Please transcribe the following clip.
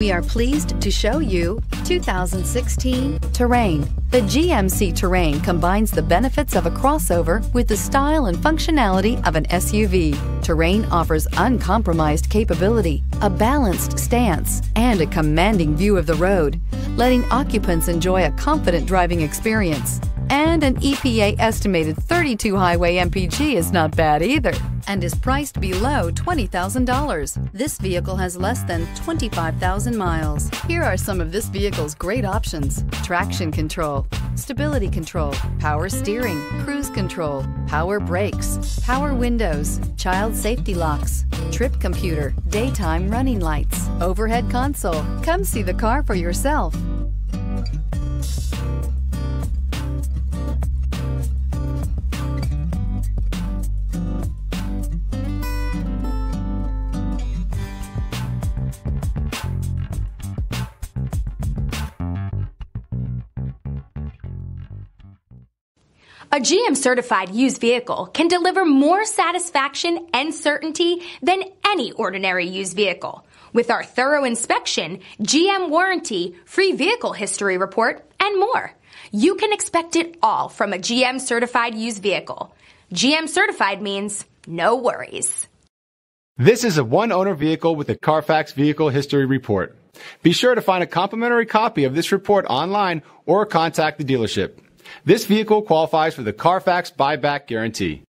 We are pleased to show you 2016 Terrain. The GMC Terrain combines the benefits of a crossover with the style and functionality of an SUV. Terrain offers uncompromised capability, a balanced stance, and a commanding view of the road, letting occupants enjoy a confident driving experience. And an EPA estimated 32 highway MPG is not bad either, and is priced below $20,000. This vehicle has less than 25,000 miles. Here are some of this vehicle's great options: traction control, stability control, power steering, cruise control, power brakes, power windows, child safety locks, trip computer, daytime running lights, overhead console. Come see the car for yourself. A GM-certified used vehicle can deliver more satisfaction and certainty than any ordinary used vehicle. With our thorough inspection, GM warranty, free vehicle history report, and more. You can expect it all from a GM-certified used vehicle. GM-certified means no worries. This is a one-owner vehicle with a CARFAX Vehicle History Report. Be sure to find a complimentary copy of this report online or contact the dealership. This vehicle qualifies for the CARFAX Buyback Guarantee.